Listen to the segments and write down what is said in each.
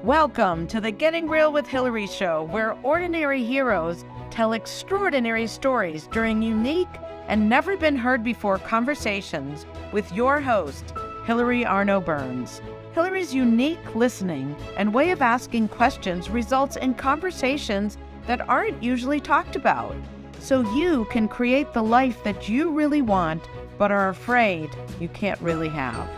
Welcome to the Getting Real with Hillary show, where ordinary heroes tell extraordinary stories during unique and never been heard before conversations with your host, Hillary Arno Burns. Hillary's unique listening and way of asking questions results in conversations that aren't usually talked about, so you can create the life that you really want but are afraid you can't really have.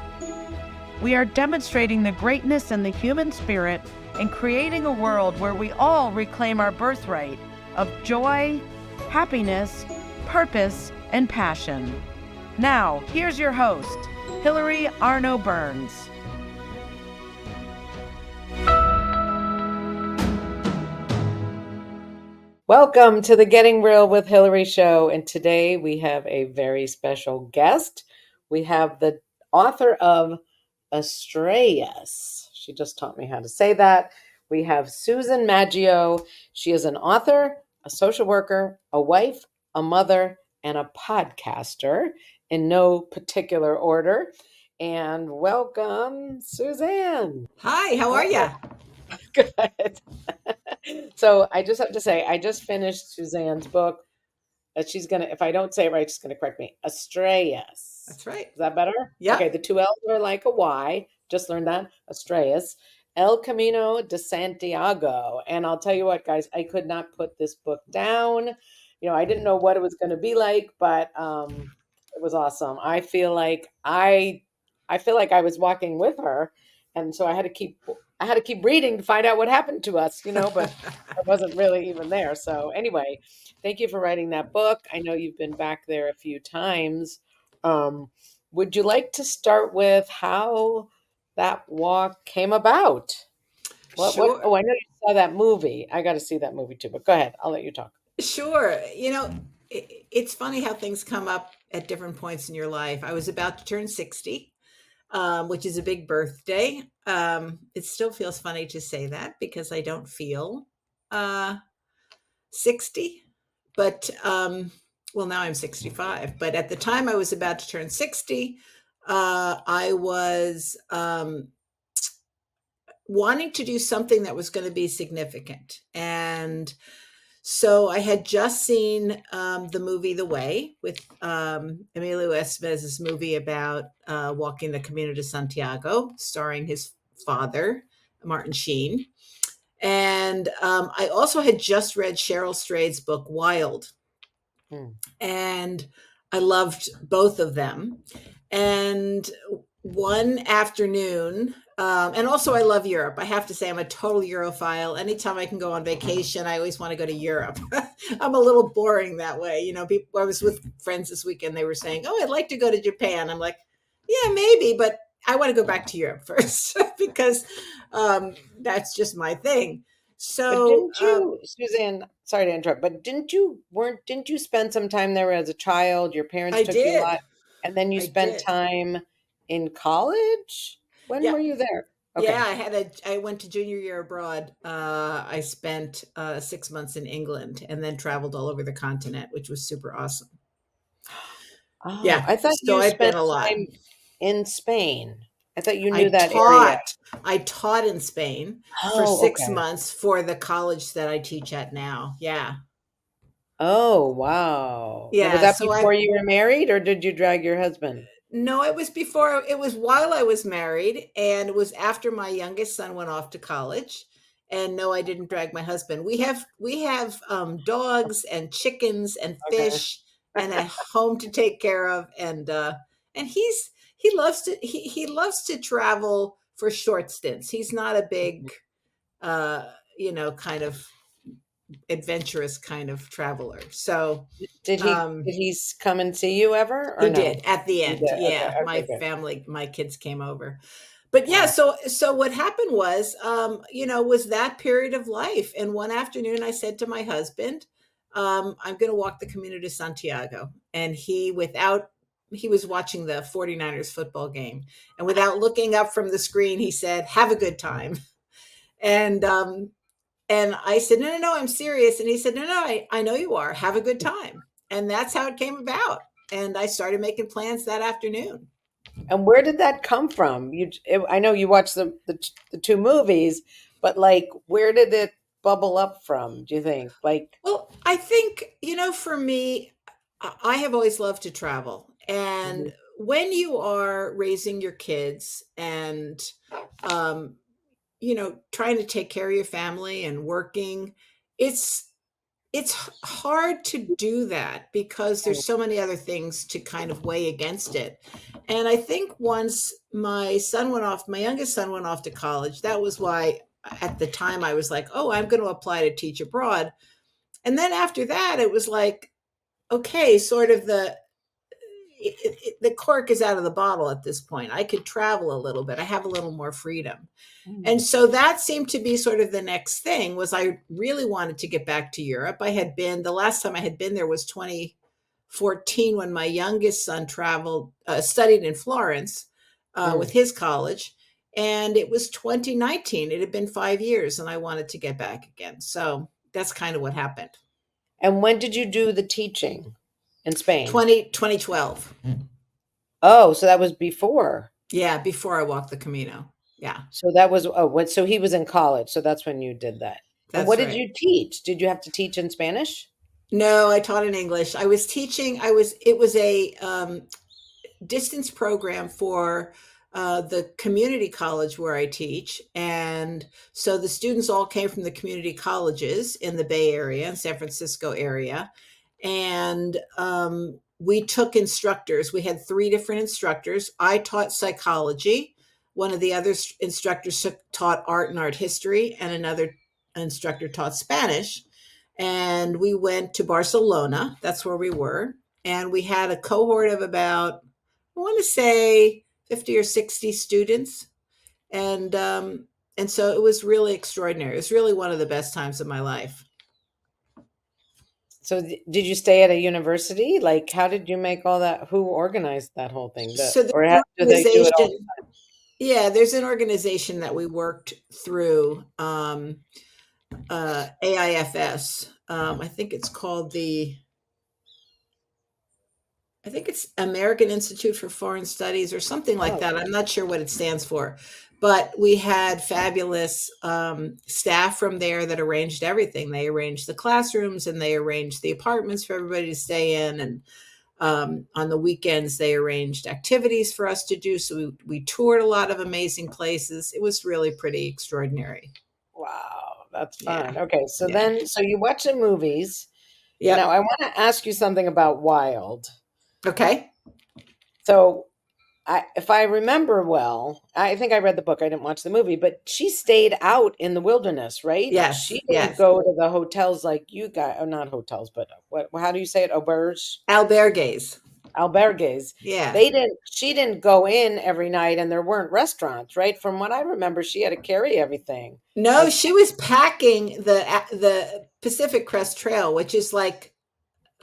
We are demonstrating the greatness in the human spirit and creating a world where we all reclaim our birthright of joy, happiness, purpose, and passion. Now, here's your host, Hillary Arno Burns. Welcome to the Getting Real with Hillary show, and today we have a very special guest. We have the author of Estrellas. She just taught me how to say that. We have Suzanne Maggio. She is an author, a social worker, a wife, a mother, and a podcaster in no particular order. And welcome, Suzanne. Hi, how are you? Good. So I just have to say, I just finished Suzanne's book. She's going to, if I don't say it right, she's going to correct me. Estrellas. That's right. Is that better? Yeah. Okay, the two L's are like a Y. Just learned that. Estrellas. El Camino de Santiago. And I'll tell you what, guys, I could not put this book down. You know, I didn't know what it was going to be like, but it was awesome. I feel like I was walking with her, and so I had to keep reading to find out what happened to us, but I wasn't really even there. So anyway, thank you for writing that book. I know you've been back there a few times. Would you like to start with how that walk came about? Sure. Oh, I know you saw that movie. I got to see that movie too, but go ahead. I'll let you talk. Sure. It's funny how things come up at different points in your life. I was about to turn 60, which is a big birthday. It still feels funny to say that because I don't feel 60, but well, now I'm 65. But at the time I was about to turn 60, I was wanting to do something that was going to be significant. And so I had just seen the movie The Way with Emilio Estevez's movie about walking the Camino de Santiago, starring his father, Martin Sheen. And I also had just read Cheryl Strayed's book, Wild. And I loved both of them. And one afternoon, and also I love Europe. I have to say I'm a total Europhile. Anytime I can go on vacation, I always want to go to Europe. I'm a little boring that way. I was with friends this weekend. They were saying, "Oh, I'd like to go to Japan." I'm like, "Yeah, maybe, but I want to go back to Europe first because that's just my thing." So, but didn't you, Suzanne? Sorry to interrupt, but didn't you spend some time there as a child? Your parents I took you a did. lot, and then you spent time in college. When were you there? Okay. Yeah, I went to junior year abroad. I spent 6 months in England and then traveled all over the continent, which was super awesome. Oh, yeah, I thought you spent a lot time in Spain. I thought you knew that area. I taught in Spain for 6 months for the college that I teach at now. Yeah. Oh, wow. Yeah. Was that before you were married, or did you drag your husband? No, it was before. It was while I was married, and it was after my youngest son went off to college. And no, I didn't drag my husband. We have dogs and chickens and fish and a home to take care of, and he loves to travel for short stints. He's not a big kind of adventurous kind of traveler. So did he come and see you ever? Or he did at the end. Yeah. Okay, my kids came over. But yeah, so what happened was, was that period of life. And one afternoon I said to my husband, I'm going to walk the Camino de Santiago. And he was watching the 49ers football game. And without looking up from the screen, he said, "Have a good time." And I said, no, I'm serious. And he said, no, I know you are. Have a good time. And that's how it came about. And I started making plans that afternoon. And where did that come from? I know you watched the two movies, but like, where did it bubble up from, do you think? Like, Well, I think, for me, I have always loved to travel. And mhm, when you are raising your kids and, um, trying to take care of your family and working, it's hard to do that because mm, there's so many other things to kind of weigh against it. And I think once my youngest son went off to college, that was why at the time I was like, oh, I'm going to apply to teach abroad. And then after that, it was like, okay, sort of the cork is out of the bottle at this point. I could travel a little bit. I have a little more freedom. And mm, so that seemed to be sort of the next thing. Was I really wanted to get back to Europe. The last time I had been there was 2014 when my youngest son studied in Florence with mm. his college. And it was 2019. It had been 5 years and I wanted to get back again. So that's kind of what happened. And when did you do the teaching in Spain? 2012. Oh, so that was before. Yeah, before I walked the Camino. Yeah, So that was, oh, what, so he was in college, so that's when you did that. And what that's did right. you teach? Did you have to teach in Spanish? No, I taught in English. I was teaching. It was a distance program for the community college where I teach. And so the students all came from the community colleges in the Bay Area and San Francisco area. And we took instructors. We had three different instructors. I taught psychology. One of the other instructors taught art and art history, and another instructor taught Spanish. And we went to Barcelona. That's where we were. And we had a cohort of about, I want to say, 50 or 60 students. And so it was really extraordinary. It was really one of the best times of my life. So did you stay at a university? Like, how did you make all that? Who organized that whole thing? So there's Or an do they do it all organization. the time? Yeah, there's an organization that we worked through, AIFS. I think it's American Institute for Foreign Studies or something like Oh, that. I'm not sure what it stands for, but we had fabulous staff from there that arranged everything. They arranged the classrooms and they arranged the apartments for everybody to stay in. And on the weekends, they arranged activities for us to do. So we toured a lot of amazing places. It was really pretty extraordinary. wow, that's Yeah. fun. Okay, so Yeah. then, so you watch the movies. Now, Yep. I want to ask you something about Wild. Okay. So if I remember well, I think I read the book. I didn't watch the movie, but she stayed out in the wilderness, right? She Yes. didn't Yes. go to the hotels like you guys, or not hotels, but what? How do you say it? Auberge, Albergues. albergues. Yeah. They didn't. She didn't go in every night, and there weren't restaurants, right? From what I remember, she had to carry everything. No, Like, she was packing the Pacific Crest Trail, which is like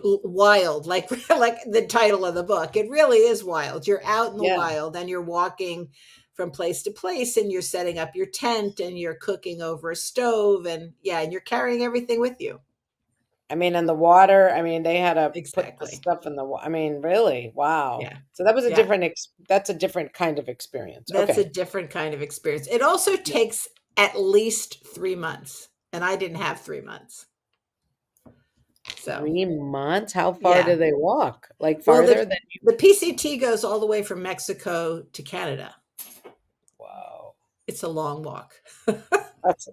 wild, like like the title of the book. It really is wild. You're out in the yeah. wild and you're walking from place to place and you're setting up your tent and you're cooking over a stove and yeah, and you're carrying everything with you. I mean, and the water. I mean, they had to put the Exactly. stuff in the. I mean, really, wow. Yeah. So that was a Yeah. different. That's a different kind of experience. That's a Okay. different kind of experience. It also Yeah. takes at least 3 months, and I didn't have 3 months. So 3 months? How far do yeah. they walk? Like Well, farther than you? the PCT goes all the way from Mexico to Canada. Wow. It's a long walk.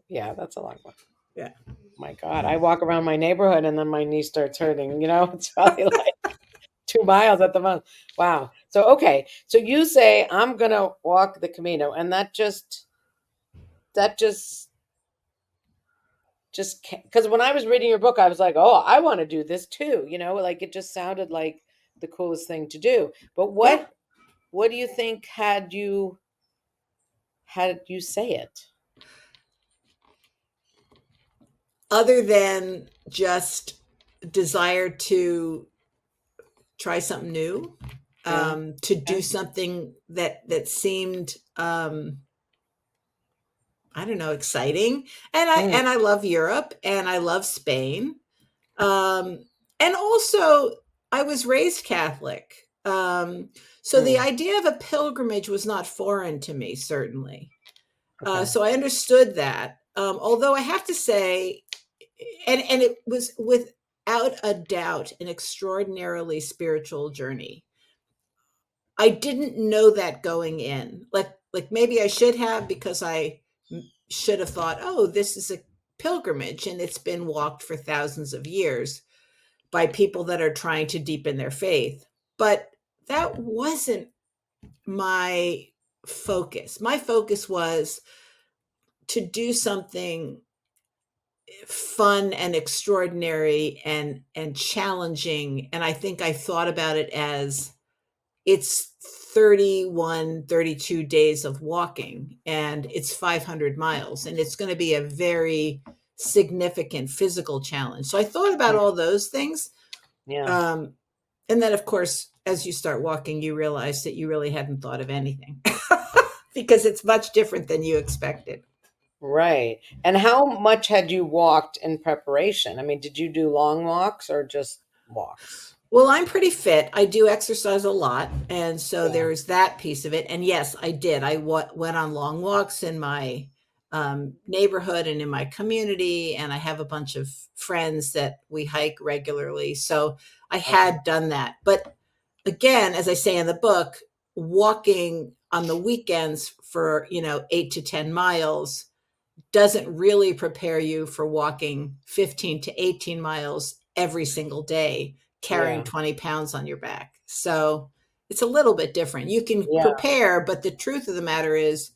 Yeah, that's a long one. Yeah. My God, I walk around my neighborhood and then my knee starts hurting. It's probably like 2 miles at the most. Wow. So okay. So you say I'm gonna walk the Camino, and that just because when I was reading your book, I was like, oh, I want to do this too. Like it just sounded like the coolest thing to do. But Yeah. what do you think had you say it? Other than just desire to try something new, Yeah. to do Okay. something that seemed, I don't know, exciting. And I Mm, and I love Europe and I love Spain. Um, and also, I was raised Catholic. So the mm, idea of a pilgrimage was not foreign to me, certainly. okay. So I understood that. although I have to say, and it was without a doubt an extraordinarily spiritual journey. I didn't know that going in. Like maybe I should have, because I should have thought, oh, this is a pilgrimage and it's been walked for thousands of years by people that are trying to deepen their faith. But that wasn't my focus. My focus was to do something fun and extraordinary and challenging. And I think I thought about it as it's 31, 32 days of walking, and it's 500 miles, and it's going to be a very significant physical challenge. So I thought about all those things. Yeah. And then, of course, as you start walking, you realize that you really hadn't thought of anything because it's much different than you expected. Right. And how much had you walked in preparation? I mean, did you do long walks or just walks? Well, I'm pretty fit. I do exercise a lot. And so Yeah. there's that piece of it. And yes, I did. I went on long walks in my neighborhood and in my community. And I have a bunch of friends that we hike regularly. So I had done that. But again, as I say in the book, walking on the weekends for, 8 to 10 miles doesn't really prepare you for walking 15 to 18 miles every single day, carrying 20 pounds on your back. So it's a little bit different. You can prepare, but the truth of the matter is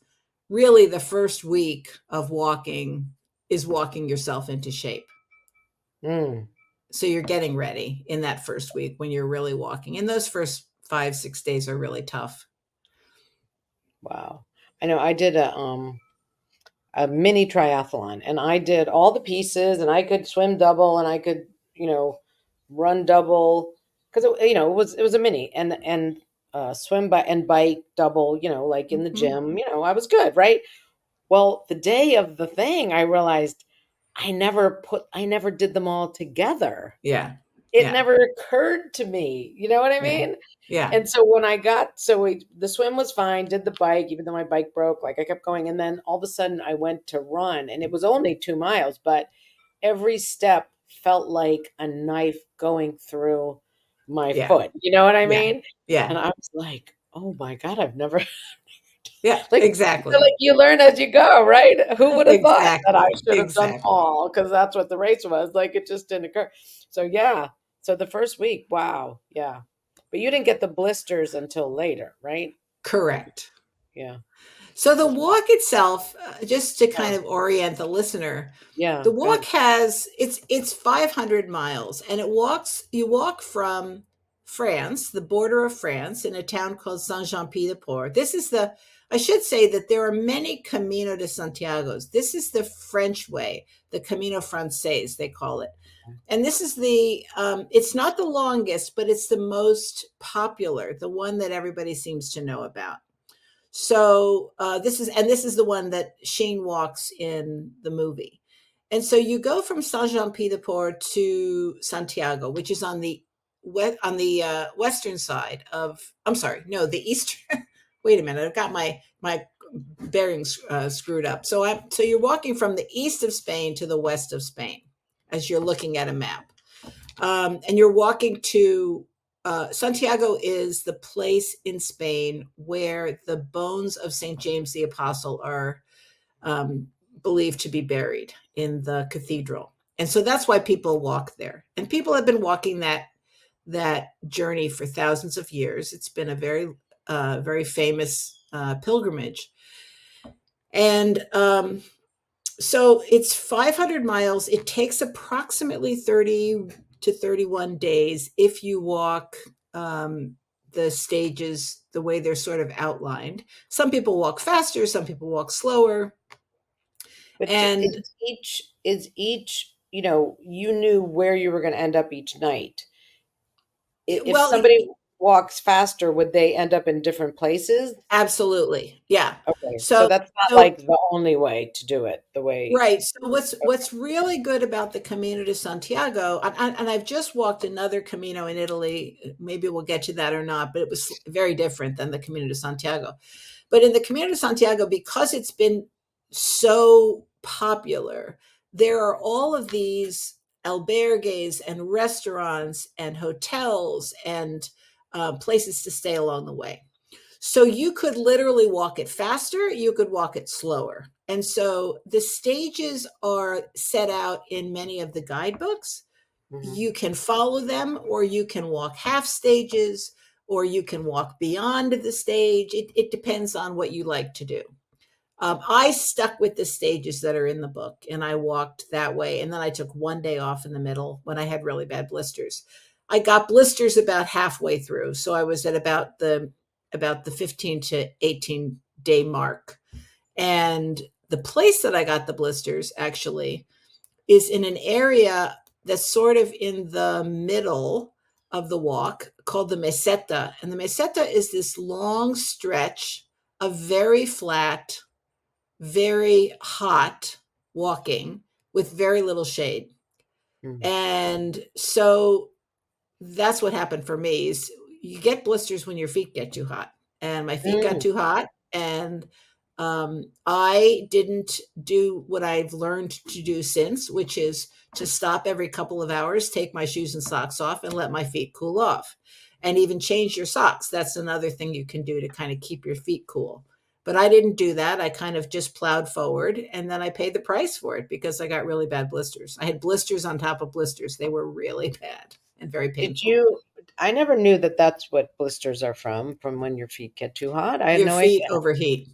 really the first week of walking is walking yourself into shape. So you're getting ready in that first week when you're really walking. And those first 5-6 days are really tough. Wow. I know I did a mini triathlon, and I did all the pieces, and I could swim double, and I could, run double, because it was a mini, and swim and bike double, like in the gym, I was good, right? Well, the day of the thing, I realized I never did them all together. Yeah. It never occurred to me. You know what I mean? Yeah. And so when the swim was fine, did the bike, even though my bike broke, like I kept going. And then all of a sudden I went to run, and it was only 2 miles, but every step felt like a knife going through my foot. You know what I mean? Yeah. And I was like, oh my God, I've never. Yeah, Like, exactly. So like you learn as you go, right? Who would have thought that I should have done Exactly. all? Because that's what the race was. Like, it just didn't occur. So yeah. So the first week, wow, yeah. But you didn't get the blisters until later, right? Correct. Yeah. So the walk itself, just to kind of orient the listener, Yeah. the walk it's 500 miles, and you walk from France, the border of France, in a town called Saint-Jean-Pied-de-Port. I should say that there are many Camino de Santiago's. This is the French way, the Camino Francaise, they call it. And this is it's not the longest, but it's the most popular, the one that everybody seems to know about. So this is the one that Shane walks in the movie. And so you go from Saint-Jean-Pied-de-Port to Santiago, which is on the western side the eastern. Wait a minute, I've got my bearings screwed up. So you're walking from the east of Spain to the west of Spain as you're looking at a map, and you're walking to Santiago is the place in Spain where the bones of St. James the Apostle are believed to be buried in the cathedral. And so that's why people walk there. And people have been walking that journey for thousands of years. It's been a very, very famous pilgrimage. And so it's 500 miles. It takes approximately 30 to 31 days if you walk the stages the way they're sort of outlined. Some people walk faster, some people walk slower. But And is each, you knew where you were going to end up each night. If somebody walks faster, would they end up in different places? Absolutely. Yeah. Okay. So that's not like the only way to do it, the way. Right. So what's really good about the Camino de Santiago, and I've just walked another Camino in Italy, maybe we'll get to that or not, but it was very different than the Camino de Santiago. But in the Camino de Santiago, because it's been so popular, there are all of these albergues and restaurants and hotels and places to stay along the way. So you could literally walk it faster, you could walk it slower. And so the stages are set out in many of the guidebooks. Mhm. You can follow them, or you can walk half stages, or you can walk beyond the stage. It depends on what you like to do. I stuck with the stages that are in the book and I walked that way. And then I took one day off in the middle when I had really bad blisters. I got blisters about halfway through. So I was at about the 15 to 18-day mark. And the place that I got the blisters actually is in an area that's sort of in the middle of the walk called the meseta. And the meseta is this long stretch of very flat, very hot walking with very little shade. Mhm. And so that's what happened for me is you get blisters when your feet get too hot. And my feet got Mm. too hot. And I didn't do what I've learned to do since, which is to stop every couple of hours, take my shoes and socks off, and let my feet cool off. And even change your socks. That's another thing you can do to kind of keep your feet cool. But I didn't do that. I kind of just plowed forward, and then I paid the price for it because I got really bad blisters. I had blisters on top of blisters. They were really bad and very Did painful. you? I never knew that that's what blisters are from when your feet get too hot. I had Your no idea. feet overheat.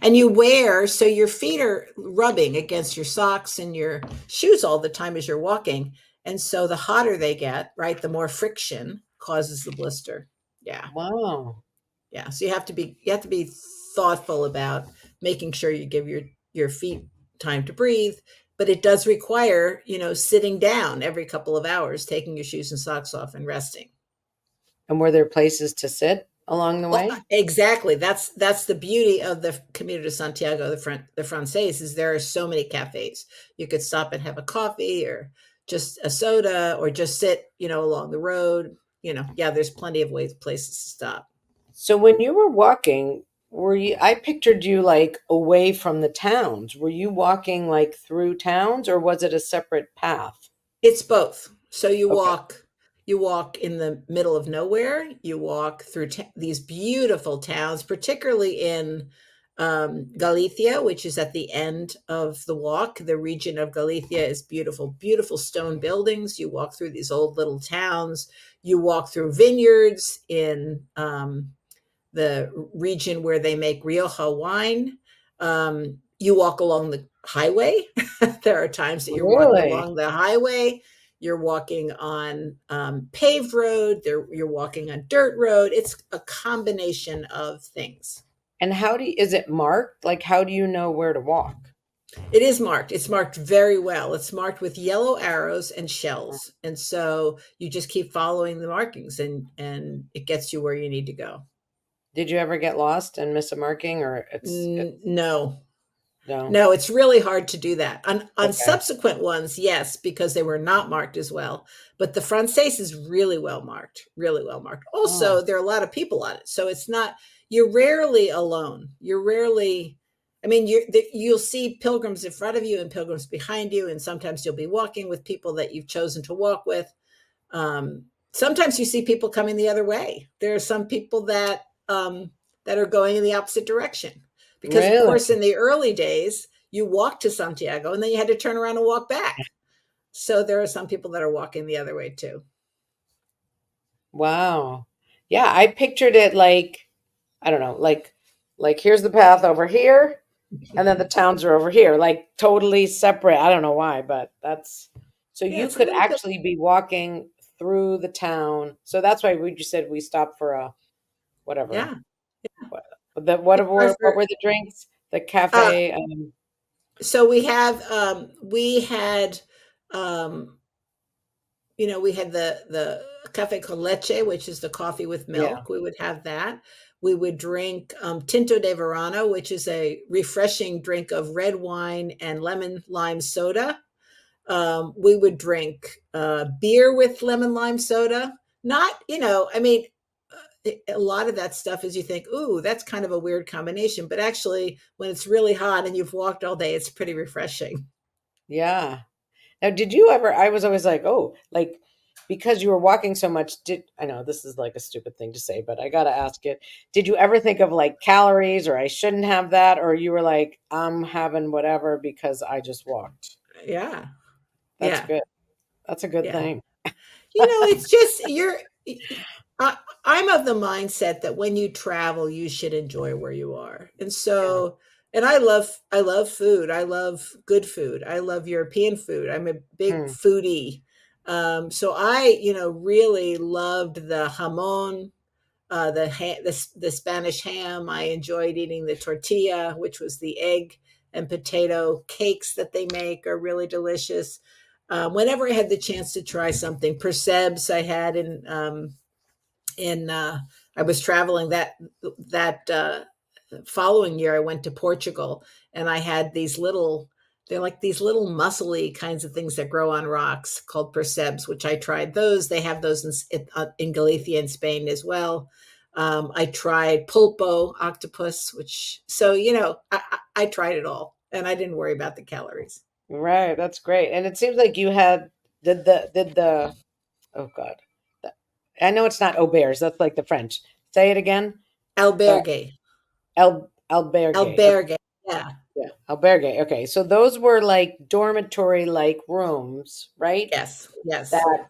And you wear, so your feet are rubbing against your socks and your shoes all the time as you're walking. And so the hotter they get, right, the more friction causes the blister. Yeah. Wow. Yeah. So you have to be thoughtful about making sure you give your feet time to breathe, but it does require, sitting down every couple of hours, taking your shoes and socks off and resting. And were there places to sit along the Well, way? exactly. That's the beauty of the Camino de Santiago, the Francais, is there are so many cafes. You could stop and have a coffee or just a soda or just sit, along the road. Yeah, there's plenty of places to stop. So when you were walking, were you? I pictured you like away from the towns. Were you walking like through towns, or was it a separate path? It's both. So Okay. you walk in the middle of nowhere. You walk through these beautiful towns, particularly in Galicia, which is at the end of the walk. The region of Galicia is beautiful, beautiful stone buildings. You walk through these old little towns. You walk through vineyards in the region where they make Rioja wine. You walk along the highway. There are times that you're walking Really? along the highway. You're walking on paved road. You're walking on dirt road. It's a combination of things. And is it marked? Like, how do you know where to walk? It is marked. It's marked very well. It's marked with yellow arrows and shells. And so you just keep following the markings and it gets you where you need to go. Did you ever get lost and miss a marking, or it's No, no? no, it's really hard to do that. On Okay. subsequent ones, yes, because they were not marked as well. But the Francaise is really well marked, really well marked. Oh, Also, there are a lot of people on it, so it's not. You're rarely alone. You're rarely. I mean, you'll see pilgrims in front of you and pilgrims behind you, and sometimes you'll be walking with people that you've chosen to walk with. Sometimes you see people coming the other way. There are some people that are going in the opposite direction. Because, of really? course, in the early days, you walked to Santiago and then you had to turn around and walk back. So there are some people that are walking the other way too. Wow. Yeah, I pictured it like, I don't know, like here's the path over here, and then the towns are over here, like totally separate. I don't know why, but that's so Yeah, you it's a could little bit. actually be walking through the town. So that's why we just said we stopped for a whatever. Yeah. What what For, were the drinks? The uh, cafe. so we had, um, we had the cafe con leche, which is the coffee with Yeah. milk. We would have that. We would drink tinto de verano, which is a refreshing drink of red wine and lemon lime soda. We would drink beer with lemon lime soda. Not, I mean, a lot of that stuff is you think, ooh, that's kind of a weird combination. But actually, when it's really hot and you've walked all day, it's pretty refreshing. Yeah. Now, did you ever? I was always like, oh, like because you were walking so much. I know this is like a stupid thing to say, but I gotta ask it. Did you ever think of like calories, or I shouldn't have that, or you were like, I'm having whatever because I just walked? Yeah. That's Yeah. good. That's a good Yeah. thing. It's just I, I'm of the mindset that when you travel, you should enjoy where you are. And Yeah. so, and I love food. I love good food. I love European food. I'm a big Hmm. foodie. So I, really loved the jamon, the Spanish ham. I enjoyed eating the tortilla, which was the egg and potato cakes that they make are really delicious. Whenever I had the chance to try something, persebs I had in I was traveling that following year. I went to Portugal and I had they're like these little muscly kinds of things that grow on rocks called persebs, which I tried those. They have those in Galicia in Spain as well. I tried pulpo octopus, which so I tried it all and I didn't worry about the calories. Right. That's great. And it seems like you had did the oh God. The- I know it's not auberges. That's like the French. Say it again. Uh, Albergue, albergue. Okay. albergue, yeah, Yeah. Albergue. Okay. So those were like dormitory like rooms, right? yes, yes, That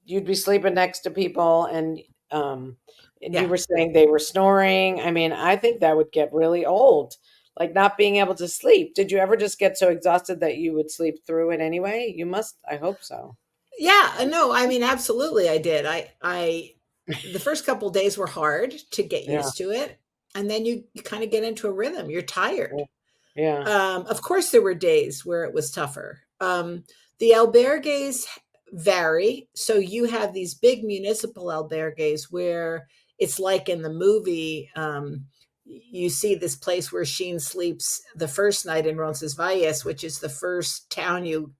you'd be sleeping next to people and you yeah. were saying they were snoring. I mean, I think that would get really old. Like not being able to sleep. Did you ever just get so exhausted that you would sleep through it anyway? You must. I hope so. Yeah, no, I mean, absolutely, I did. The first couple days were hard to get Yeah. used to it, and then you kind of get into a rhythm. You're tired. Yeah. Yeah. Of course, there were days where it was tougher. The albergues vary. So you have these big municipal albergues where it's like in the movie. You see this place where Sheen sleeps the first night in Roncesvalles, which is the first town you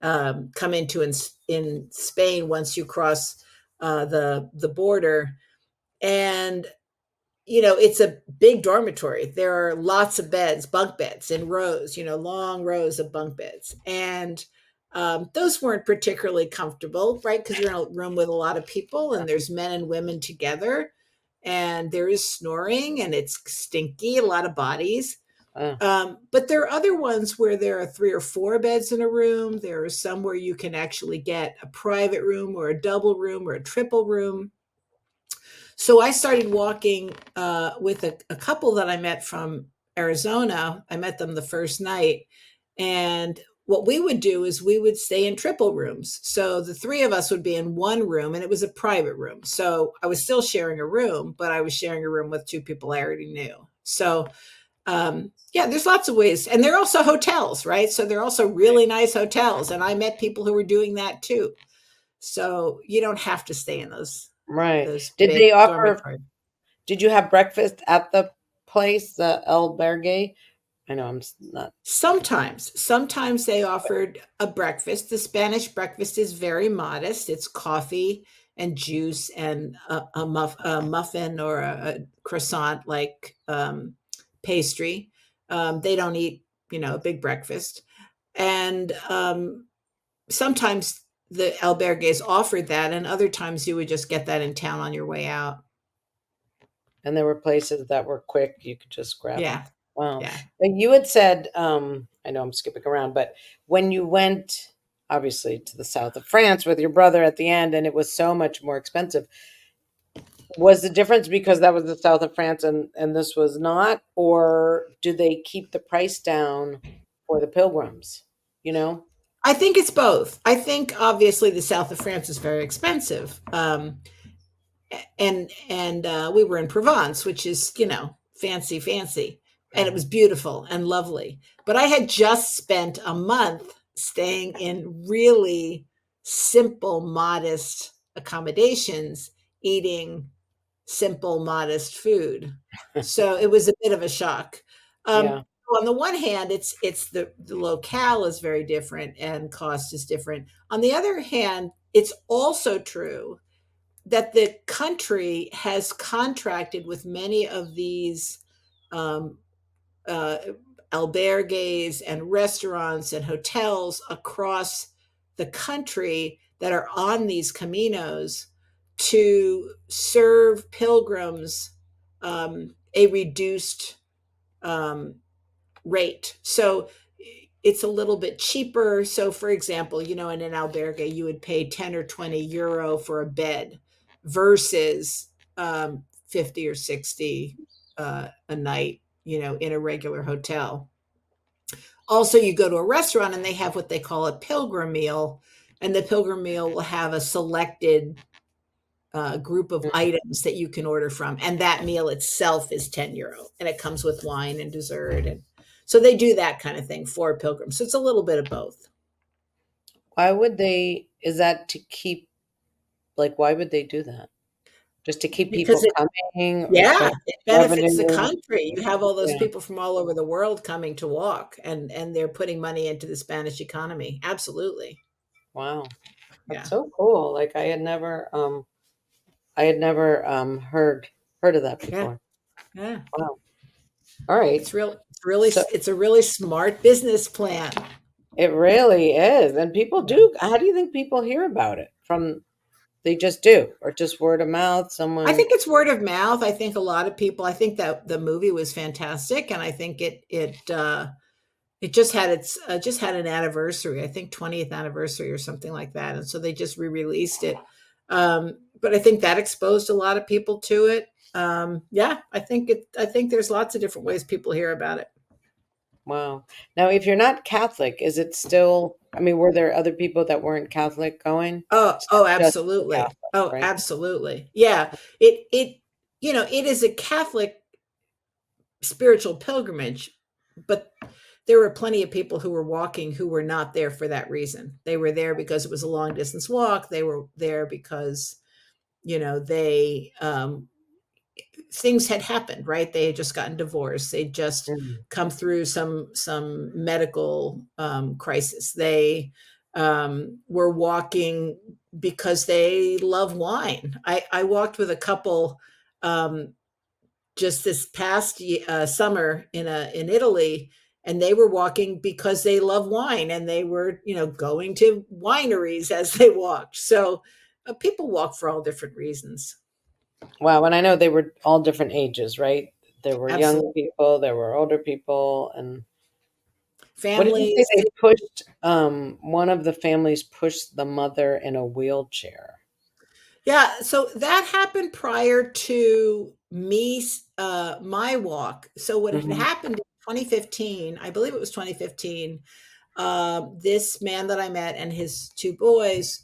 come into in Spain once you cross the border. And it's a big dormitory. There are lots of beds, bunk beds in rows, long rows of bunk beds. And those weren't particularly comfortable, right? Because you're in a room with a lot of people and there's men and women together and there is snoring and it's stinky, a lot of bodies. Uh, But there are other ones where there are 3 or 4 beds in a room. There are some where you can actually get a private room or a double room or a triple room. So I started walking with a couple that I met from Arizona. I met them the first night. And what we would do is we would stay in triple rooms. So the 3 of us would be in one room and it was a private room. So I was still sharing a room, but I was sharing a room with 2 people I already knew. So yeah, there's lots of ways. And they're also hotels, right? So they're also really nice hotels. And I met people who were doing that too. So you don't have to stay in right. those Did big they offer dormitories. did you have breakfast at the place, the albergue? I know not. Sometimes they offered a breakfast. The Spanish breakfast is very modest. It's coffee and juice and a muffin or a croissant like pastry. They don't eat, a big breakfast. And sometimes the albergues offered that, and other times you would just get that in town on your way out. And there were places that were quick, you could just grab them. Yeah, Wow. yeah. And you had said, I know I'm skipping around, but when you went obviously to the south of France with your brother at the end and it was so much more expensive, was the difference because that was the south of France and this was not, or do they keep the price down for the pilgrims? You know? I think it's both. I think obviously the south of France is very expensive. And we were in Provence, which is fancy, fancy, and it Mhm. was beautiful and lovely. But I had just spent a month staying in really simple, modest accommodations, eating simple, modest food. So it was a bit of a shock. Yeah. On the one hand, it's the locale is very different and cost is different. On the other hand, it's also true that the country has contracted with many of these um, uh, albergues and restaurants and hotels across the country that are on these caminos to serve pilgrims a reduced um, rate. So it's a little bit cheaper. So, for example, in an albergue, you would pay 10 or 20 euro for a bed versus 50 or 60 a night, in a regular hotel. Also, you go to a restaurant and they have what they call a pilgrim meal, and the pilgrim meal will have a selected group of Mm. items that you can order from, and that meal itself is 10 euro, and it comes with wine and dessert, and so they do that kind of thing for pilgrims. So it's a little bit of both. Why would they? Is that to keep, like, why would they do that? Just to keep Because people coming or yeah, generate it benefits the revenue? country. You have all those Yeah. people from all over the world coming to walk, and they're putting money into the Spanish economy. Absolutely. Wow. That's Yeah. so cool. Like I had never heard of that Yeah. before. Yeah. Wow. All right. So It's a really smart business plan. it really is. And people Yeah. do. How do you think people hear about it? They just do, or just word of mouth, I someone. think it's word of mouth. I think a lot of people. I think that the movie was fantastic, and I think it just had an anniversary. I think 20th anniversary or something like that, and so they just re-released it. But I think that exposed a lot of people to it. Yeah, I think there's lots of different ways people hear about it. Wow. Now, if you're not Catholic, is it still, I mean, were there other people that weren't Catholic going? Oh, It's oh, not just absolutely. Catholic, Oh, right? absolutely. Yeah. It is a Catholic spiritual pilgrimage, but there were plenty of people who were walking who were not there for that reason. They were there because it was a long distance walk. They were there because, they things had happened, right? They had just gotten divorced. They'd just Mm. come through some medical crisis. They were walking because they love wine. I walked with a couple um, just this past summer in Italy, and they were walking because they love wine, and they were going to wineries as they walked. So people walk for all different reasons. Wow. And I know they were all different ages, right? There were Absolutely. young people, there were older people. And what did you say? Families. They pushed, one of the families pushed the mother in a wheelchair. Yeah, so that happened prior to my walk. So what had Hmm. happened in 2015, I believe it was 2015, this man that I met and his two boys,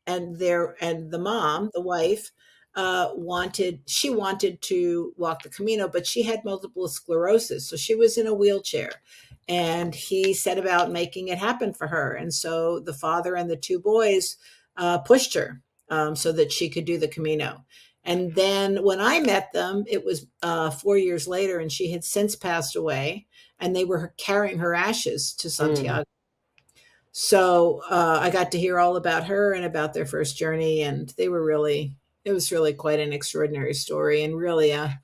and the mom, the wife, wanted to walk the Camino, but she had multiple sclerosis, so she was in a wheelchair. And he set about making it happen for her. And so the father and the two boys pushed her so that she could do the Camino. And then when I met them, it was 4 years later, and she had since passed away, and they were carrying her ashes to Mm. Santiago. So I got to hear all about her and about their first journey, and it was really quite an extraordinary story, and really a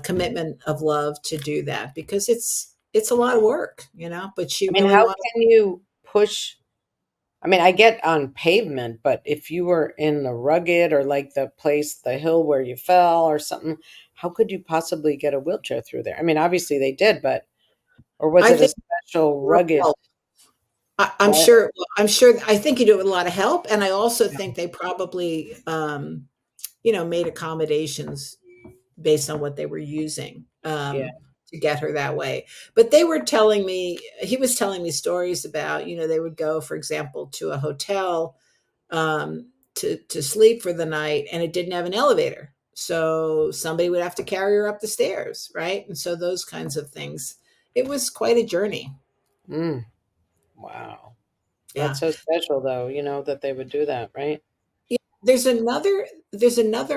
commitment of love to do that, because it's a lot of work, but she I mean, really how wanted. can you push? I mean, I get on pavement, but if you were in the rugged or like the hill where you fell or something, how could you possibly get a wheelchair through there? I mean, obviously they did, but, or was I it a think special rugged? I'm Right? sure. I'm sure. I think you do it with a lot of help, and I also think they probably, made accommodations based on what they were using Yeah. to get her that way. But he was telling me stories about, they would go, for example, to a hotel to sleep for the night, and it didn't have an elevator, so somebody would have to carry her up the stairs, right? And so those kinds of things. It was quite a journey. Mm, wow. Yeah. That's so special though, that they would do that, right? Yeah, there's another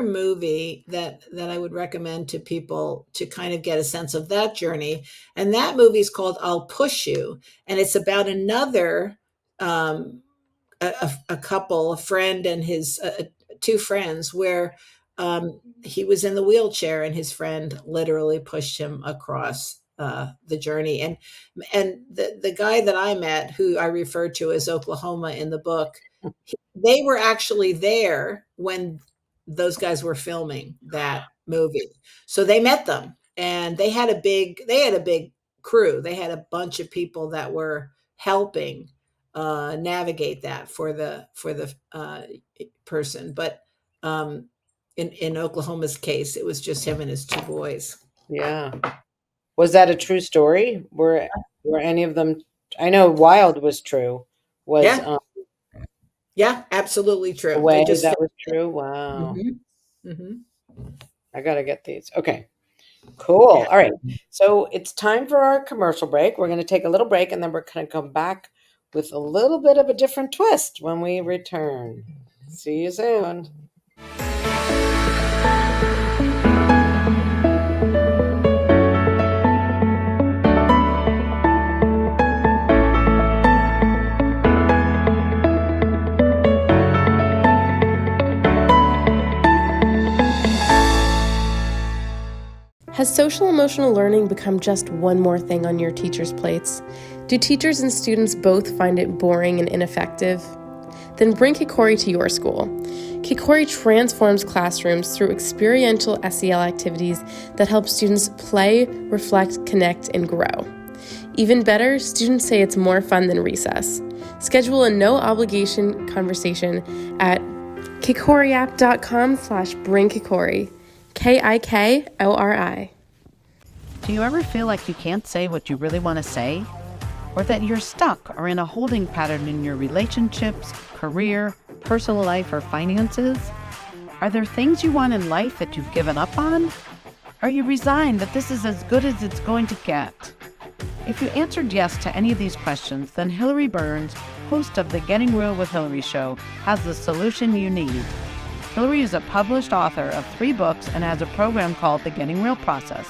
movie that I would recommend to people to kind of get a sense of that journey, and that movie is called "I'll Push You," and it's about another a couple, a friend and his two friends where he was in the wheelchair and his friend literally pushed him across the journey. And the guy that I met, who I referred to as Oklahoma in the book, they were actually there when those guys were filming that movie. So they met them, and they had a big crew. They had a bunch of people that were helping navigate that for the person. But in Oklahoma's case, it was just him and his two boys. Yeah. Was that a true story? Were any of them? I know Wild was true. Was Yeah, yeah, absolutely the true. They way just that was true? Wow. I I gotta get these. Okay. Cool. yeah. All right. So it's time for our commercial break. We're going to take a little break and then we're going to come back with a little bit of a different twist when we return. See you soon. Has social emotional learning become just one more thing on your teachers' plates? Do teachers and students both find it boring and ineffective? Then bring Kikori to your school. Kikori transforms classrooms through experiential SEL activities that help students play, reflect, connect, and grow. Even better, students say it's more fun than recess. Schedule a no-obligation conversation at kikoriapp.com/bringkikori. Kikori. Do you ever feel like you can't say what you really want to say? Or that you're stuck or in a holding pattern in your relationships, career, personal life, or finances? Are there things you want in life that you've given up on? Are you resigned that this is as good as it's going to get? If you answered yes to any of these questions, then Hillary Burns, host of the Getting Real with Hillary show, has the solution you need. Hillary is a published author of 3 books and has a program called the Getting Real Process.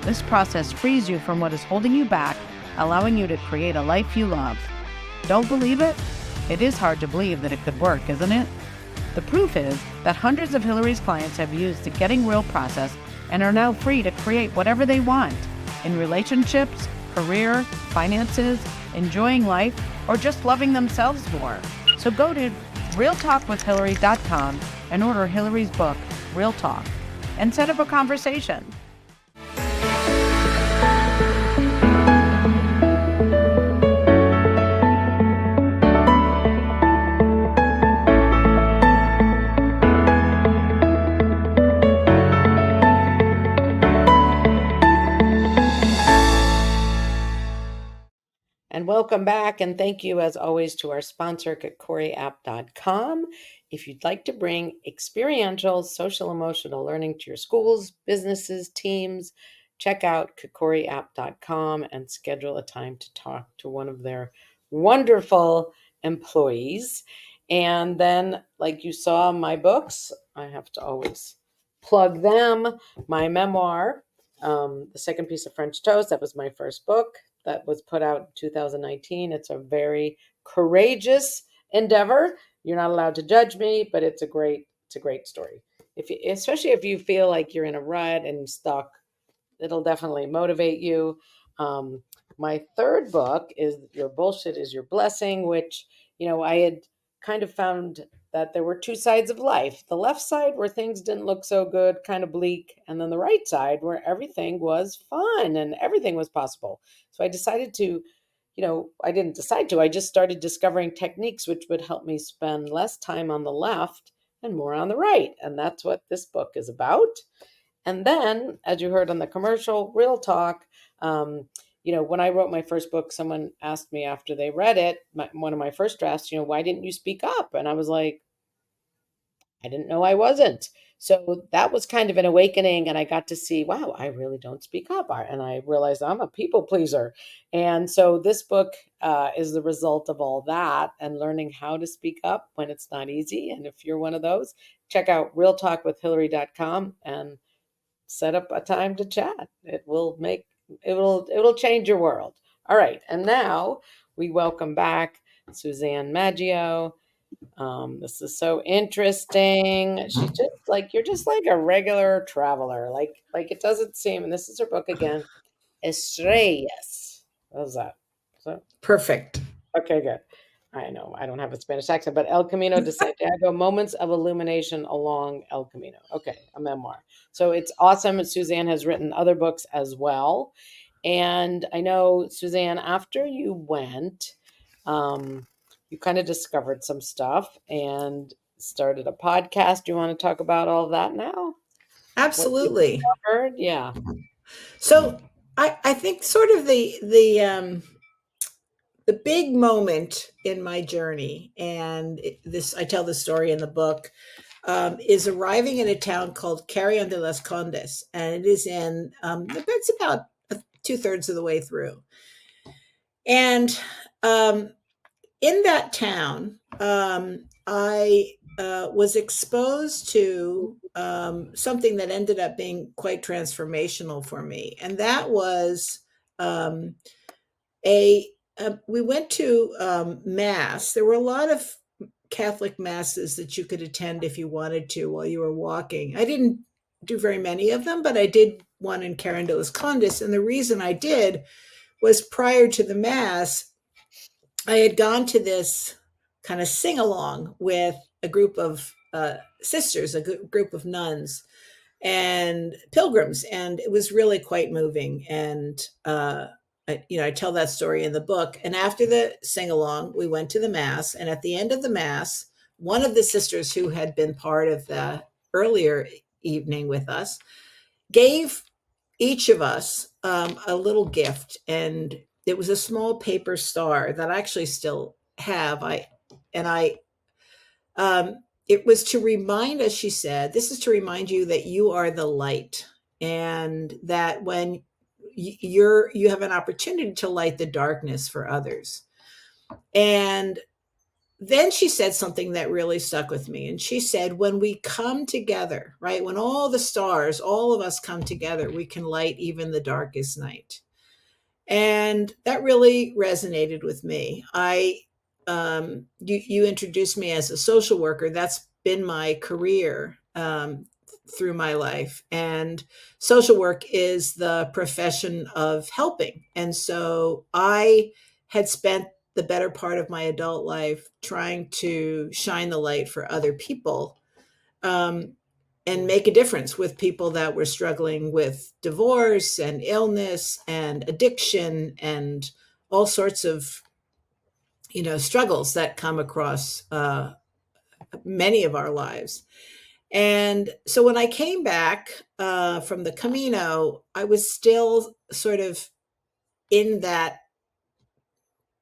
This process frees you from what is holding you back, allowing you to create a life you love. Don't believe it? It is hard to believe that it could work, isn't it? The proof is that hundreds of Hillary's clients have used the Getting Real process and are now free to create whatever they want in relationships, career, finances, enjoying life, or just loving themselves more. So go to realtalkwithhillary.com and order Hillary's book, Real Talk, and set up a conversation. And welcome back, and thank you as always to our sponsor, kikoriapp.com. If you'd like to bring experiential social emotional learning to your schools, businesses, teams, check out kikoriapp.com and schedule a time to talk to one of their wonderful employees. And then, like you saw my books, I have to always plug them. My memoir, The Second Piece of French Toast, that was my first book. That was put out in 2019. It's a very courageous endeavor. You're not allowed to judge me, but it's a great story. Especially if you feel like you're in a rut and stuck, it'll definitely motivate you. My third book is Your Bullshit is Your Blessing, which, I had kind of found that there were 2 sides of life. The left side where things didn't look so good, kind of bleak, and then the right side where everything was fun and everything was possible. So I decided to, I didn't decide to, I just started discovering techniques which would help me spend less time on the left and more on the right. And that's what this book is about. And then, as you heard on the commercial, Real Talk, when I wrote my first book, someone asked me after they read it, one of my first drafts, why didn't you speak up? And I was like, I didn't know I wasn't. So that was kind of an awakening. And I got to see, wow, I really don't speak up. And I realized I'm a people pleaser. And so this book is the result of all that and learning how to speak up when it's not easy. And if you're one of those, check out realtalkwithhillary.com and set up a time to chat. It'll change your world. All right. And now we welcome back Suzanne Maggio. This is so interesting. She's just like, you're just like a regular traveler. Like it doesn't seem, and this is her book again, Estrellas. How's that? So, Perfect. okay, good. I know I don't have a Spanish accent, but El Camino de Santiago, Moments of Illumination Along El Camino. Okay, a memoir. So it's awesome. Suzanne has written other books as well. And I know, Suzanne, after you went, you kind of discovered some stuff and started a podcast. Do you want to talk about all of that now? What you Absolutely. discovered? Yeah. So I think sort of the big moment in my journey, and this I tell the story in the book, is arriving in a town called Carrion de las Condes, and it is in it's about 2/3 of the way through. And in that town, I was exposed to something that ended up being quite transformational for me, and that was um, a we went to mass. There were a lot of Catholic masses that you could attend if you wanted to while you were walking. I didn't do very many of them, but I did one in Carrion de los Condes, and the reason I did was prior to the mass, I had gone to this kind of sing along with a group of sisters, group of nuns and pilgrims, and it was really quite moving. And I tell that story in the book. And after the sing along, we went to the mass, and at the end of the mass, one of the sisters who had been part of the earlier evening with us gave each of us a little gift, and it was a small paper star that I actually still have. And I it was to remind us, she said, this is to remind you that you are the light, and that when you have an opportunity to light the darkness for others. And then she said something that really stuck with me. And she said, when we come together, right, when all the stars, all of us come together, we can light even the darkest night. And that really resonated with me. You introduced me as a social worker. That's been my career through my life. And social work is the profession of helping. And so I had spent the better part of my adult life trying to shine the light for other people, and make a difference with people that were struggling with divorce and illness and addiction and all sorts of struggles that come across many of our lives. And so when I came back from the Camino, I was still sort of in that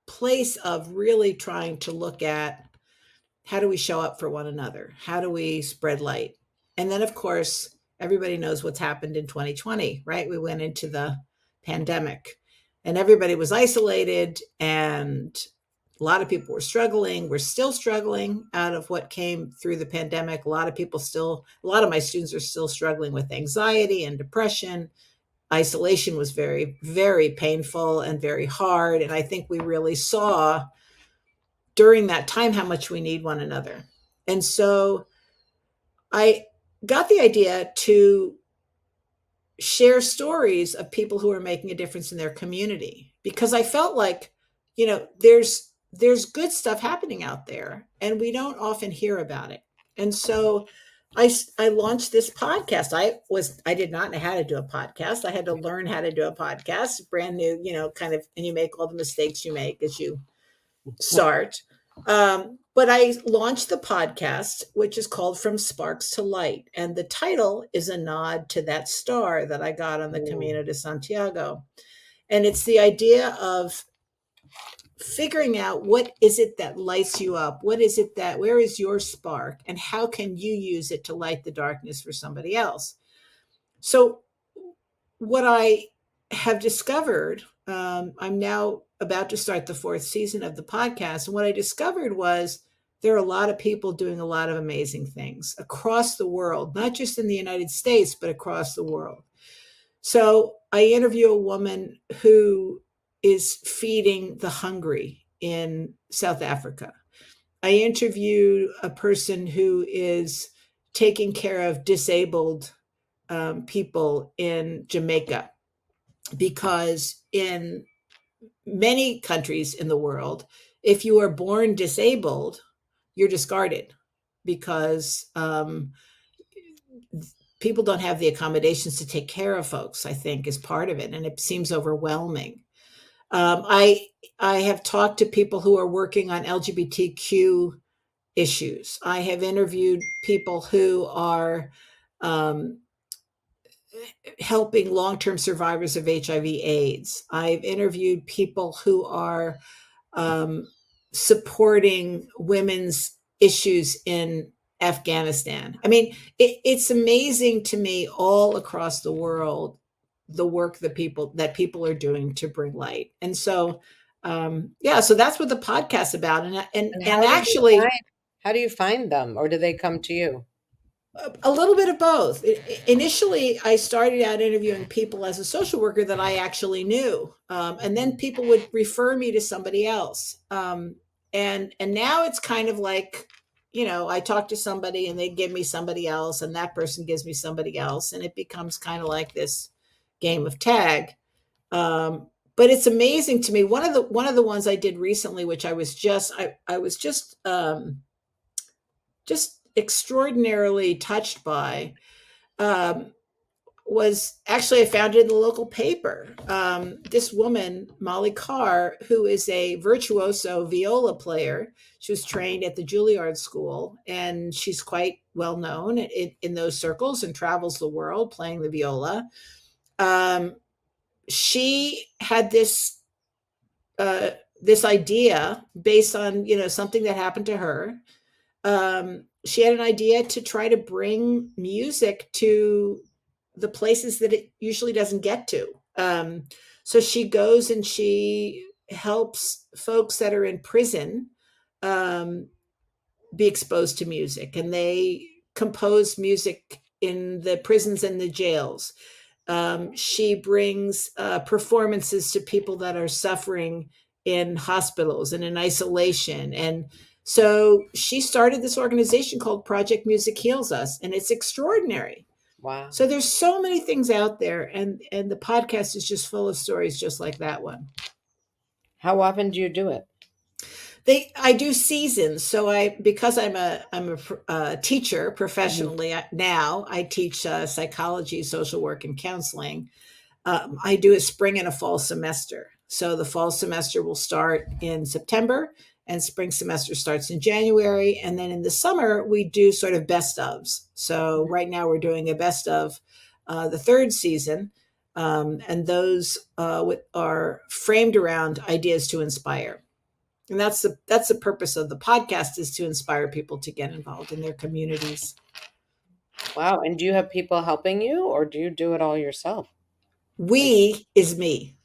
place of really trying to look at, how do we show up for one another? How do we spread light? And then, of course, everybody knows what's happened in 2020, right? We went into the pandemic and everybody was isolated, and a lot of people were struggling. We're still struggling out of what came through the pandemic. A lot of my students are still struggling with anxiety and depression. Isolation was very, very painful and very hard. And I think we really saw during that time how much we need one another. And so I got the idea to share stories of people who are making a difference in their community, because I felt like, there's good stuff happening out there and we don't often hear about it. And so I launched this podcast. I did not know how to do a podcast. I had to learn how to do a podcast, brand new, and you make all the mistakes you make as you start. But I launched the podcast, which is called From Sparks to Light. And the title is a nod to that star that I got on the Camino de Santiago. And it's the idea of figuring out, what is it that lights you up? Where is your spark? And how can you use it to light the darkness for somebody else? So what I have discovered, I'm now about to start the 4th season of the podcast. And what I discovered was there are a lot of people doing a lot of amazing things across the world, not just in the United States, but across the world. So I interview a woman who is feeding the hungry in South Africa. I interviewed a person who is taking care of disabled people in Jamaica, because in many countries in the world, if you are born disabled, you're discarded, because people don't have the accommodations to take care of folks, I think, is part of it. And it seems overwhelming. I have talked to people who are working on LGBTQ issues. I have interviewed people who are helping long-term survivors of HIV/AIDS. I've interviewed people who are supporting women's issues in Afghanistan. I mean, it's amazing to me all across the world, the work that people are doing to bring light. And so, so that's what the podcast's about. And actually, how do you find them, or do they come to you? A little bit of both. Initially, I started out interviewing people as a social worker that I actually knew, and then people would refer me to somebody else. And now it's kind of like, I talk to somebody and they give me somebody else, and that person gives me somebody else, and it becomes kind of like this game of tag. But it's amazing to me. One of the ones I did recently, which I was just extraordinarily touched by, was actually, I found it in the local paper. This woman, Molly Carr, who is a virtuoso viola player, she was trained at the Juilliard School, and she's quite well known in those circles and travels the world playing the viola. She had this idea based on something that happened to her. She had an idea to try to bring music to the places that it usually doesn't get to. So she goes and she helps folks that are in prison be exposed to music, and they compose music in the prisons and the jails. She brings performances to people that are suffering in hospitals and in isolation. And so she started this organization called Project Music Heals Us, and it's extraordinary. Wow. So there's so many things out there, and the podcast is just full of stories just like that one. How often do you do it? I do seasons. So because I'm a teacher professionally now, I teach psychology, social work, and counseling. I do a spring and a fall semester. So the fall semester will start in September, and spring semester starts in January. And then in the summer, we do sort of best ofs. So right now we're doing a best of the third season. And those are framed around ideas to inspire. And that's the purpose of the podcast, is to inspire people to get involved in their communities. Wow. And do you have people helping you, or do you do it all yourself? We is me.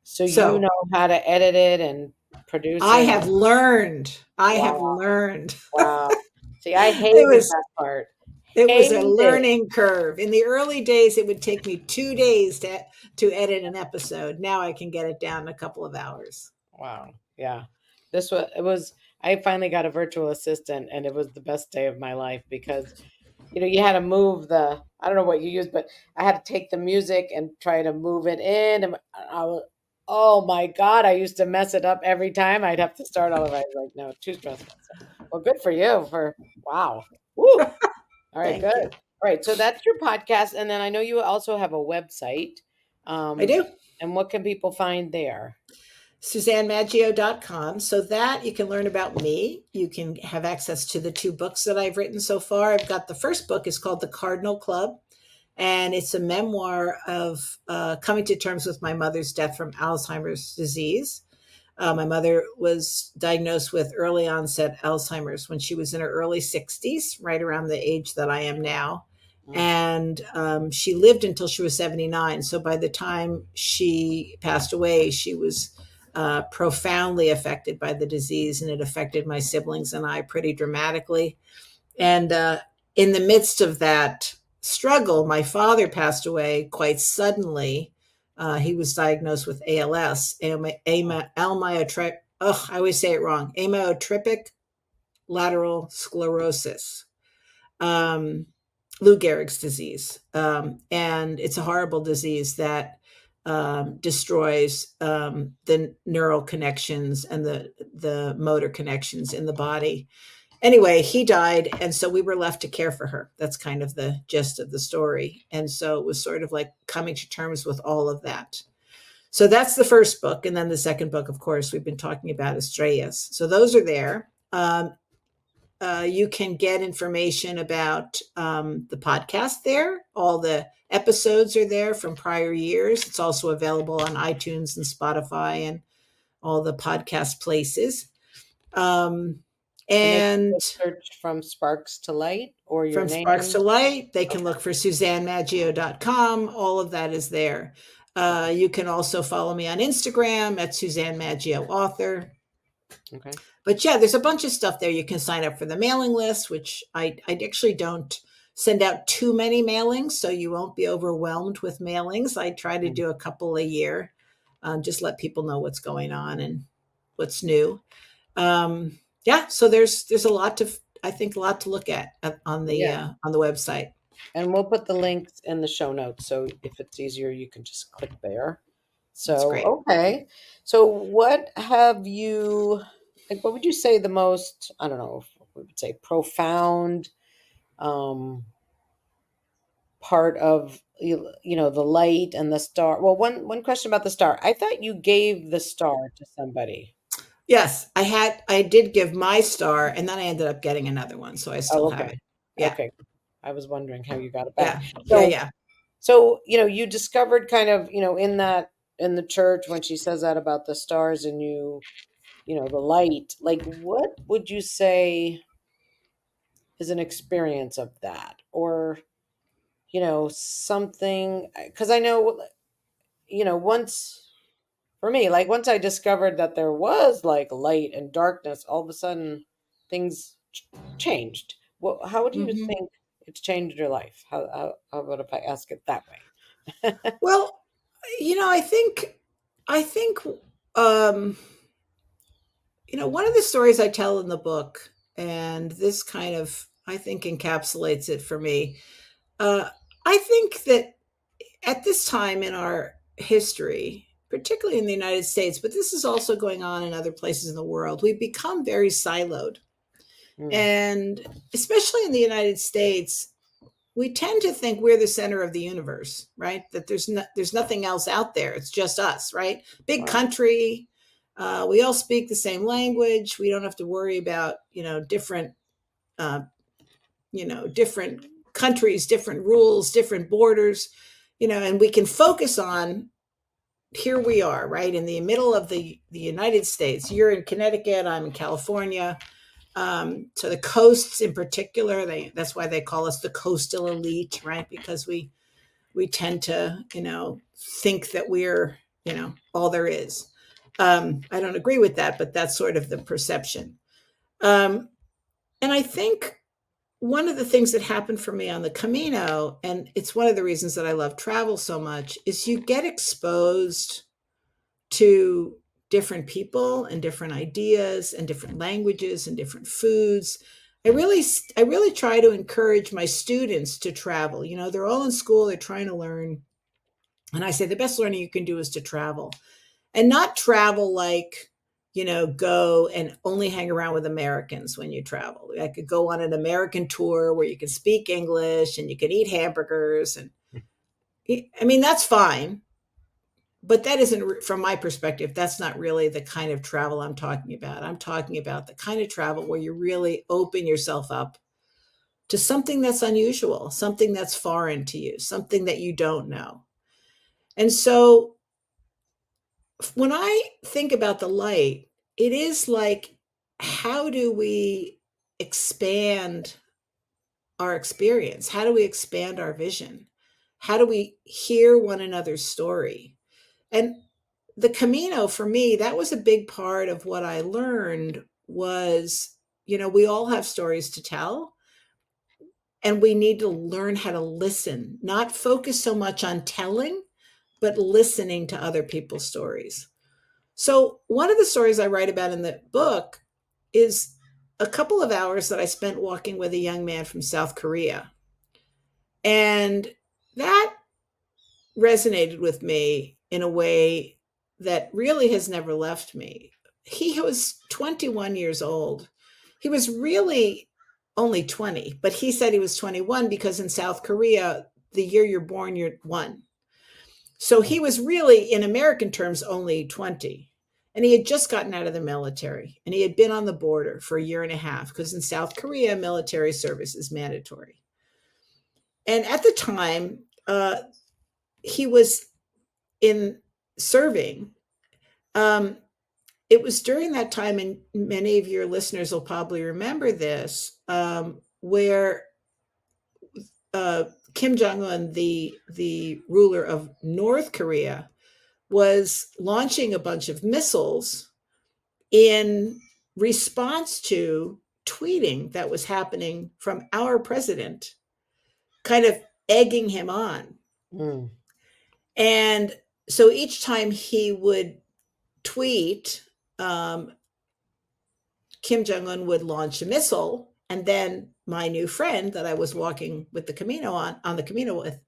So you know how to edit it and produce it? I have learned. Wow. See, I hated that part. It was a learning curve. In the early days, it would take me 2 days to edit an episode. Now I can get it down in a couple of hours. Wow. Yeah. I finally got a virtual assistant, and it was the best day of my life, because you had to move I don't know what you used, but I had to take the music and try to move it in. And oh my God, I used to mess it up every time. I'd have to start all over. I was like, no, too stressful. Well, good for you wow. Woo. All right, good. You. All right, so that's your podcast. And then I know you also have a website. I do. And what can people find there? SuzanneMaggio.com. So that you can learn about me. You can have access to the 2 books that I've written so far. I've got the first book is called The Cardinal Club, and it's a memoir of coming to terms with my mother's death from Alzheimer's disease. My mother was diagnosed with early onset Alzheimer's when she was in her early 60s, right around the age that I am now. And she lived until she was 79. So by the time she passed away, she was profoundly affected by the disease, and it affected my siblings and I pretty dramatically. And in the midst of that struggle, my father passed away quite suddenly. He was diagnosed with ALS, I always say it wrong, amyotrophic lateral sclerosis, Lou Gehrig's disease. And it's a horrible disease that destroys the neural connections and the motor connections in the body. Anyway, he died, and so we were left to care for her. That's kind of the gist of the story. And so it was sort of like coming to terms with all of that. So that's the first book. And then the second book, of course, we've been talking about Estrellas. So those are there. You can get information about the podcast there. All the episodes are there from prior years. It's also available on iTunes and Spotify and all the podcast places. And search from Sparks to Light or your from name. Sparks to Light, they can look for SuzanneMaggio.com. All of that is there. You can also follow me on Instagram at Suzanne Maggio Author. Okay. But yeah, there's a bunch of stuff there. You can sign up for the mailing list, which I actually don't send out too many mailings, so you won't be overwhelmed with mailings. I try to do a couple a year, just let people know what's going on and what's new. Yeah, so there's a lot to look at on the website. And we'll put the links in the show notes, so if it's easier, you can just click there. So okay, so what have you? Like, what would you say the most? I don't know. We would say profound part of the light and the star. Well, one question about the star. I thought you gave the star to somebody. Yes, I did give my star, and then I ended up getting another one, so I still have it. Yeah. Okay. I was wondering how you got it back. Yeah. So, you discovered kind of, in the church when she says that about the stars and the light, like what would you say is an experience of that? Or, something, because I know, once for me, like once I discovered that there was like light and darkness, all of a sudden things changed. Well, how would you think it's changed your life? How about if I ask it that way? Well, I think, one of the stories I tell in the book, and this kind of, I think, encapsulates it for me. I think that at this time in our history, particularly in the United States, but this is also going on in other places in the world, we've become very siloed. And especially in the United States, we tend to think we're the center of the universe, right? That there's nothing else out there. It's just us, right? Big country. We all speak the same language. We don't have to worry about, different countries, different rules, different borders, and we can focus on, here we are, right? In the middle of the United States. You're in Connecticut, I'm in California. So the coasts in particular, that's why they call us the coastal elite, right? Because we tend to, think that we're, all there is. I don't agree with that, but that's sort of the perception. And I think one of the things that happened for me on the Camino, and it's one of the reasons that I love travel so much, is you get exposed to different people and different ideas and different languages and different foods. I really try to encourage my students to travel. They're all in school, they're trying to learn. And I say the best learning you can do is to travel, and not travel like, go and only hang around with Americans when you travel. I could go on an American tour where you can speak English and you can eat hamburgers. And I mean, that's fine. But that isn't, from my perspective, that's not really the kind of travel I'm talking about. I'm talking about the kind of travel where you really open yourself up to something that's unusual, something that's foreign to you, something that you don't know. And so when I think about the light, it is like, how do we expand our experience? How do we expand our vision? How do we hear one another's story? And the Camino, for me, that was a big part of what I learned was, we all have stories to tell, and we need to learn how to listen, not focus so much on telling, but listening to other people's stories. So one of the stories I write about in the book is a couple of hours that I spent walking with a young man from South Korea. And that resonated with me in a way that really has never left me. He was 21 years old. He was really only 20, but he said he was 21 because in South Korea, the year you're born, you're one. So he was really, in American terms, only 20. And he had just gotten out of the military and he had been on the border for a year and a half because in South Korea, military service is mandatory. And at the time, he was in serving. It was during that time, and many of your listeners will probably remember this, where Kim Jong-un, the ruler of North Korea, was launching a bunch of missiles in response to tweeting that was happening from our president, kind of egging him on. Mm. And so each time he would tweet, Kim Jong-un would launch a missile, and then my new friend that I was walking with the Camino on the Camino with,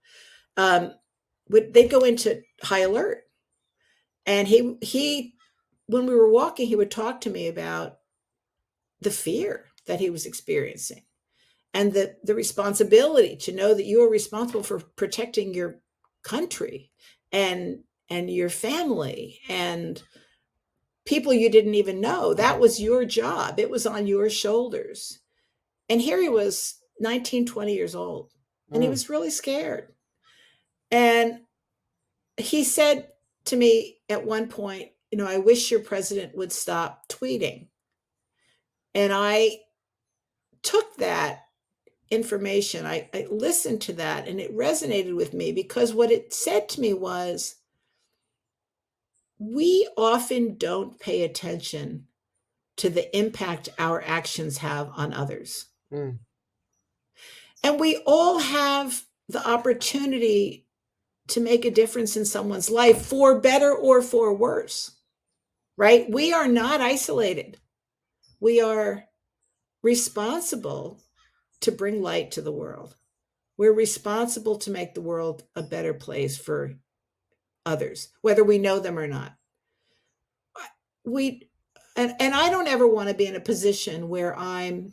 they'd go into high alert. And he when we were walking, he would talk to me about the fear that he was experiencing and the responsibility to know that you are responsible for protecting your country and your family and people you didn't even know. That was your job. It was on your shoulders. And here he was 19, 20 years old, and he was really scared. And he said to me at one point, I wish your president would stop tweeting. And I took that information, I listened to that, and it resonated with me because what it said to me was, we often don't pay attention to the impact our actions have on others. Mm. And we all have the opportunity to make a difference in someone's life for better or for worse, right? We are not isolated. We are responsible to bring light to the world. We're responsible to make the world a better place for others, whether we know them or not. And I don't ever want to be in a position where I'm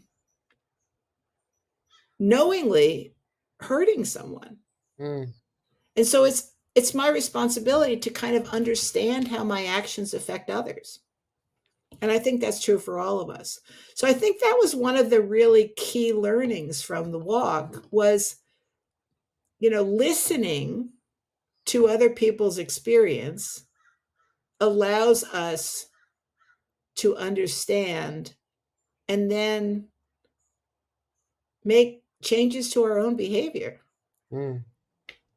knowingly hurting someone. Mm. And so it's my responsibility to kind of understand how my actions affect others. And I think that's true for all of us. So I think that was one of the really key learnings from the walk was, listening to other people's experience allows us to understand and then make changes to our own behavior. Mm.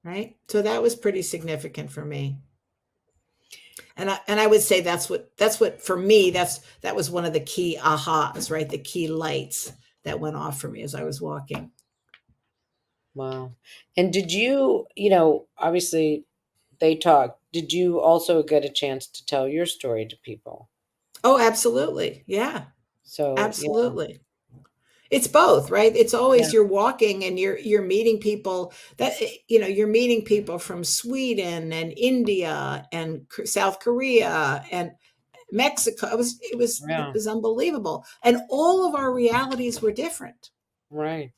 Right? So that was pretty significant for me. And I would say that's what for me, that was one of the key ahas, right? The key lights that went off for me as I was walking. Wow. And did you, obviously they talk. Did you also get a chance to tell your story to people? Oh, absolutely. Yeah. So absolutely. Yeah. It's both, right? It's always Yeah. you're walking and you're meeting people that, you're meeting people from Sweden and India and South Korea and Mexico. It was unbelievable. And all of our realities were different. Right.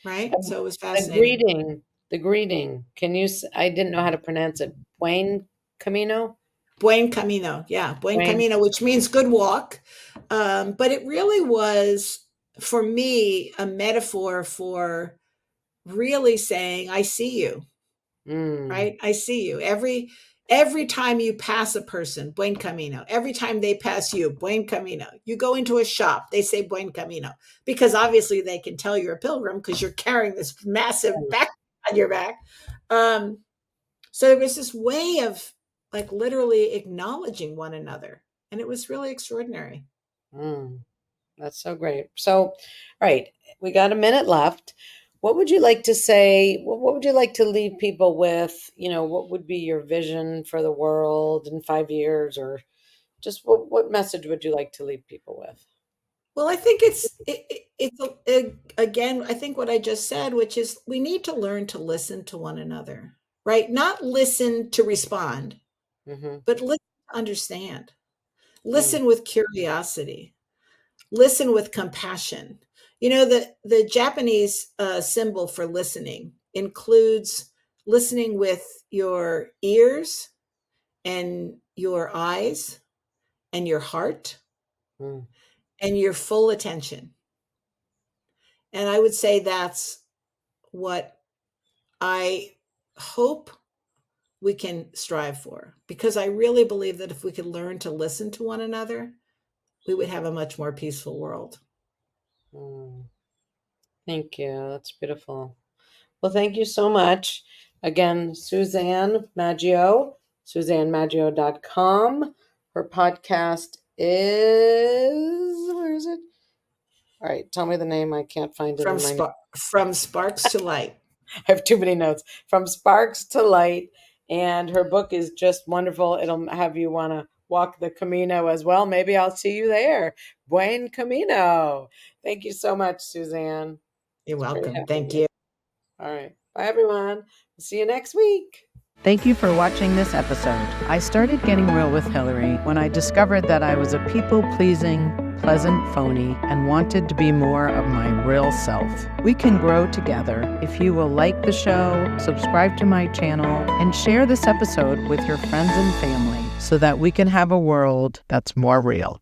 Right. So it was fascinating. The greeting. I didn't know how to pronounce it. Buen Camino? Buen Camino. Yeah. Buen Camino, which means good walk. But it really was, for me, a metaphor for really saying, I see you. Right. I see you. Every time you pass a person, buen camino. Every time they pass you, buen camino. You go into a shop, they say buen camino, because obviously they can tell you're a pilgrim because you're carrying this massive backpack on your back. So there was this way of like literally acknowledging one another, and it was really extraordinary. That's so great. So, right, we got a minute left. What would you like to say? What would you like to leave people with? What would be your vision for the world in 5 years or just what message would you like to leave people with? Well, I think again, I think what I just said, which is we need to learn to listen to one another, right? Not listen to respond, but listen to understand. Listen with curiosity. Listen with compassion. You know, the Japanese symbol for listening includes listening with your ears and your eyes and your heart and your full attention. And I would say that's what I hope we can strive for, because I really believe that if we could learn to listen to one another, we would have a much more peaceful world. Thank you. That's beautiful. Well, thank you so much. Again, Suzanne Maggio, SuzanneMaggio.com. Her podcast is, where is it? All right, tell me the name. I can't find it. From Sparks to Light. I have too many notes. From Sparks to Light. And her book is just wonderful. It'll have you want to walk the Camino as well. Maybe I'll see you there. Buen Camino. Thank you so much, Suzanne. You're welcome. Thank you. All right. Bye, everyone. See you next week. Thank you for watching this episode. I started getting real with Hillary when I discovered that I was a people-pleasing, pleasant phony and wanted to be more of my real self. We can grow together if you will like the show, subscribe to my channel, and share this episode with your friends and family so that we can have a world that's more real.